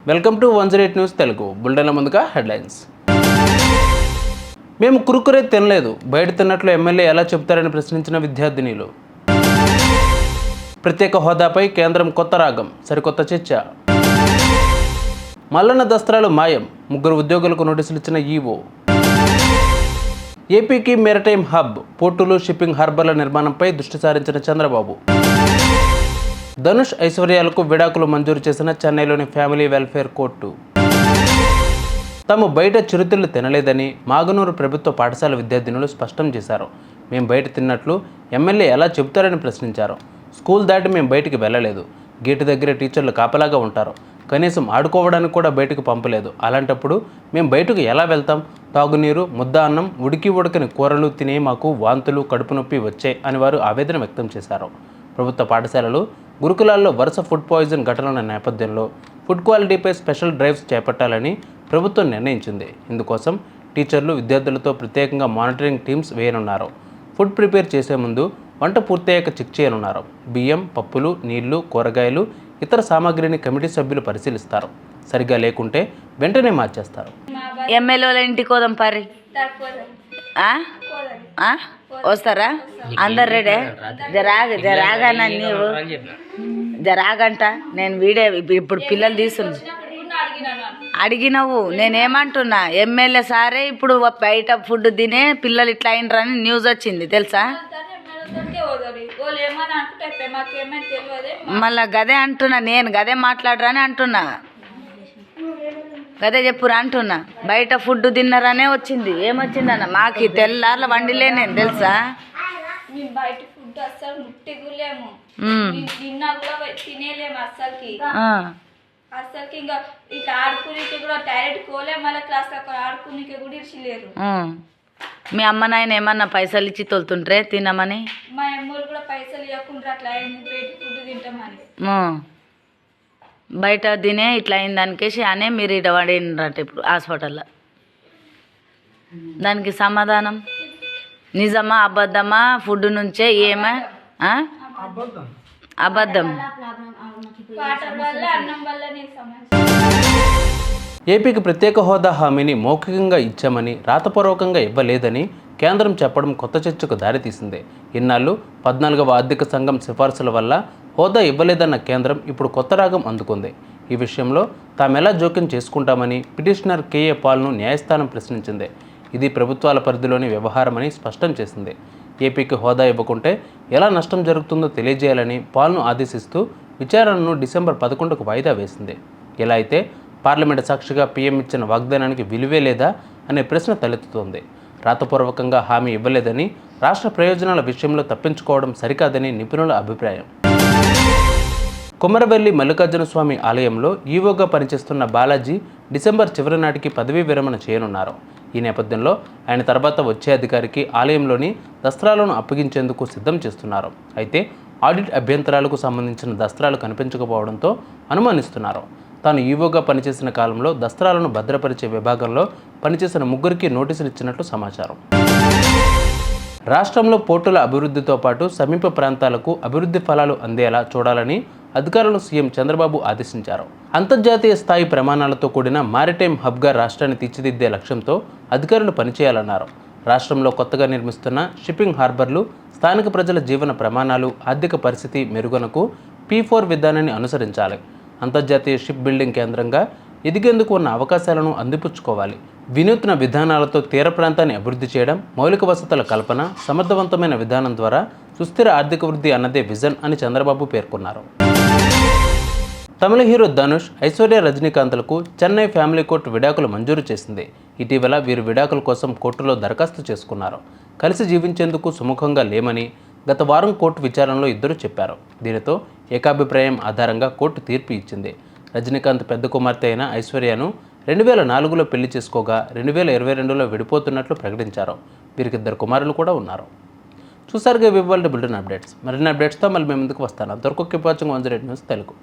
Welcome to 108 news Telugu. బులెటిన్ల ముందుగా headlines. మేము కురుకురే తినలేదు, బయట తిన్నట్లు ఎమ్మెల్యే ఎలా చెప్తారని ప్రశ్నించిన విద్యార్థినిలు. ప్రత్యేక హోదాపై కేంద్రం కొత్త రాగం, సరికొత్త చర్చ. మల్లన్న దస్త్రాలు మాయం, 3 ఉద్యోగులకు నోటీసులు ఇచ్చిన ఈవో. ఏపీకి మెరిటైమ్ హబ్, పోర్టులు షిప్పింగ్ హార్బర్ల నిర్మాణంపై దృష్టి సారించిన చంద్రబాబు. ధనుష్ ఐశ్వర్యాలకు విడాకులు మంజూరు చేసిన చెన్నైలోని ఫ్యామిలీ వెల్ఫేర్ కోర్టు. తాము బయట చిరుతిళ్లు తినలేదని మాగనూరు ప్రభుత్వ పాఠశాల విద్యార్థినులు స్పష్టం చేశారు. మేము బయట తిన్నట్లు ఎమ్మెల్యే ఎలా చెబుతారని ప్రశ్నించారు. స్కూల్ దాటి మేము బయటికి వెళ్ళలేదు. గేటు దగ్గర టీచర్లు కాపలాగా ఉంటారు. కనీసం ఆడుకోవడానికి కూడా బయటకు పంపలేదు. అలాంటప్పుడు మేము బయటకు ఎలా వెళ్తాం? తాగునీరు, ముద్ద అన్నం, ఉడకని కూరలు తినే మాకు వాంతులు, కడుపు నొప్పి వచ్చాయి అని వారు ఆవేదన వ్యక్తం చేశారు. ప్రభుత్వ పాఠశాలలు, గురుకులాల్లో వరుస ఫుడ్ పాయిజన్ ఘటనల నేపథ్యంలో ఫుడ్ క్వాలిటీపై స్పెషల్ డ్రైవ్స్ చేపట్టాలని ప్రభుత్వం నిర్ణయించింది. ఇందుకోసం టీచర్లు, విద్యార్థులతో ప్రత్యేకంగా మానిటరింగ్ టీమ్స్ వేయనున్నారు. ఫుడ్ ప్రిపేర్ చేసే ముందు వంట పూర్తయ్యాక చెక్ చేయనున్నారు. బియ్యం, పప్పులు, నీళ్లు, కూరగాయలు, ఇతర సామాగ్రిని కమిటీ సభ్యులు పరిశీలిస్తారు. సరిగ్గా లేకుంటే వెంటనే మార్చేస్తారు. ఎమ్మెల్యేల ఇంటికి పోదాం పరి వస్తారా? అందరు రెడీ? జరాగన్నా నీవు జరాగంట. నేను వీడియో ఇప్పుడు పిల్లలు తీసుకున్నా అడిగినవు. నేనేమంటున్నా, ఎమ్మెల్యే సారే ఇప్పుడు బయట ఫుడ్ తినే పిల్లలు ఇట్లా అయినరని న్యూస్ వచ్చింది తెలుసా? మళ్ళా గదే అంటున్నా, నేను గదే మాట్లాడరని అంటున్నా, గదే చెప్పురా అంటున్నా. బయట ఫుడ్ తిన్నారనే వచ్చింది. ఏమొచ్చిందన్న? మాకు తెల్లార్ల వండిలే నేను తెలుసా? బయట ఫుడ్ అస్సలు ముట్టిగులేము, తిన్నా కూడా తినేలేము అస్సలకి. ఇంకా ఇట్లా ఆడుకునికి కూడా డైరెక్ట్ కోలే, మళ్ళీ క్లాస్ ఆడుకునికి కూడా ఇచ్చిలేరు. మీ అమ్మ నాయన ఏమన్నా పైసలు ఇచ్చి తోలుతుంటారే తినమని? మా అమ్మలు కూడా పైసలు ఇవ్వకుండా అట్లా బయట ఫుడ్ తింటామని. బయట తినే ఇట్లా అయిన దానికేసి అనే మీరు ఇట పడినరంట ఇప్పుడు హాస్పిటల్లో. దానికి సమాధానం నిజమా అబద్ధమా? ఫుడ్ నుంచే ఏమా? అబద్ధం. ఏపీకి ప్రత్యేక హోదా హామీని మౌఖికంగా ఇచ్చామని, రాతపూర్వకంగా ఇవ్వలేదని కేంద్రం చెప్పడం కొత్త చర్చకు దారితీసింది. ఇన్నాళ్ళు 14వ ఆర్థిక సంఘం సిఫార్సుల వల్ల హోదా ఇవ్వలేదన్న కేంద్రం ఇప్పుడు కొత్త రాగం అందుకుంది. ఈ విషయంలో తామెలా జోక్యం చేసుకుంటామని పిటిషనర్ కేఏ పాల్ను న్యాయస్థానం ప్రశ్నించింది. ఇది ప్రభుత్వాల పరిధిలోని వ్యవహారమని స్పష్టం చేసింది. ఏపీకి హోదా ఇవ్వకుంటే ఎలా నష్టం జరుగుతుందో తెలియజేయాలని పాల్ను ఆదేశిస్తూ విచారణను డిసెంబర్ 11కు వాయిదా వేసింది. ఇలా అయితే పార్లమెంటు సాక్షిగా పీఎం ఇచ్చిన వాగ్దానానికి విలువే లేదా అనే ప్రశ్న తలెత్తుతోంది. రాతపూర్వకంగా హామీ ఇవ్వలేదని, రాష్ట్ర ప్రయోజనాల విషయంలో తప్పించుకోవడం సరికాదని నిపుణుల అభిప్రాయం. కొమరవెల్లి మల్లికార్జున స్వామి ఆలయంలో ఈవోగా పనిచేస్తున్న బాలాజీ డిసెంబర్ చివరి నాటికి పదవీ విరమణ చేయనున్నారు. ఈ నేపథ్యంలో ఆయన తర్వాత వచ్చే అధికారికి ఆలయంలోని దస్త్రాలను అప్పగించేందుకు సిద్ధం చేస్తున్నారు. అయితే ఆడిట్ అభ్యంతరాలకు సంబంధించిన దస్త్రాలు కనిపించకపోవడంతో అనుమానిస్తున్నారు. తాను ఈవోగా పనిచేసిన కాలంలో దస్త్రాలను భద్రపరిచే విభాగంలో పనిచేసిన 3కి నోటీసులు ఇచ్చినట్లు సమాచారం. రాష్ట్రంలో పోర్టుల అభివృద్ధితో పాటు సమీప ప్రాంతాలకు అభివృద్ధి ఫలాలు అందేలా చూడాలని అధికారులను సీఎం చంద్రబాబు ఆదేశించారు. అంతర్జాతీయ స్థాయి ప్రమాణాలతో కూడిన మారిటైమ్ హబ్గా రాష్ట్రాన్ని తీర్చిదిద్దే లక్ష్యంతో అధికారులు పనిచేయాలన్నారు. రాష్ట్రంలో కొత్తగా నిర్మిస్తున్న షిప్పింగ్ హార్బర్లు స్థానిక ప్రజల జీవన ప్రమాణాలు, ఆర్థిక పరిస్థితి మెరుగునకు P4 విధానాన్ని అనుసరించాలి. అంతర్జాతీయ షిప్ బిల్డింగ్ కేంద్రంగా ఎదిగేందుకు ఉన్న అవకాశాలను అందిపుచ్చుకోవాలి. వినూత్న విధానాలతో తీర ప్రాంతాన్ని అభివృద్ధి చేయడం, మౌలిక వసతుల కల్పన, సమర్థవంతమైన విధానం ద్వారా సుస్థిర ఆర్థిక వృద్ధి అన్నదే విజన్ అని చంద్రబాబు పేర్కొన్నారు. తమిళ హీరో ధనుష్, ఐశ్వర్య రజనీకాంత్లకు చెన్నై ఫ్యామిలీ కోర్టు విడాకులు మంజూరు చేసింది. ఇటీవల వీరు విడాకుల కోసం కోర్టులో దరఖాస్తు చేసుకున్నారు. కలిసి జీవించేందుకు సుముఖంగా లేమని గత వారం కోర్టు విచారణలో ఇద్దరు చెప్పారు. దీనితో ఏకాభిప్రాయం ఆధారంగా కోర్టు తీర్పు ఇచ్చింది. రజనీకాంత్ పెద్ద కుమార్తె అయిన ఐశ్వర్యను 2004లో పెళ్లి చేసుకోగా 2022లో విడిపోతున్నట్లు ప్రకటించారు. వీరికి 2 కుమారులు కూడా ఉన్నారు. చూసారుగా ఇవాల్టి బులెటిన్ అప్డేట్స్. మరిన్ని అప్డేట్స్తో మళ్ళీ మేము ముందుకు వస్తాను. అంతవరకు కీప్ వాచింగ్ 108 న్యూస్ తెలుగు.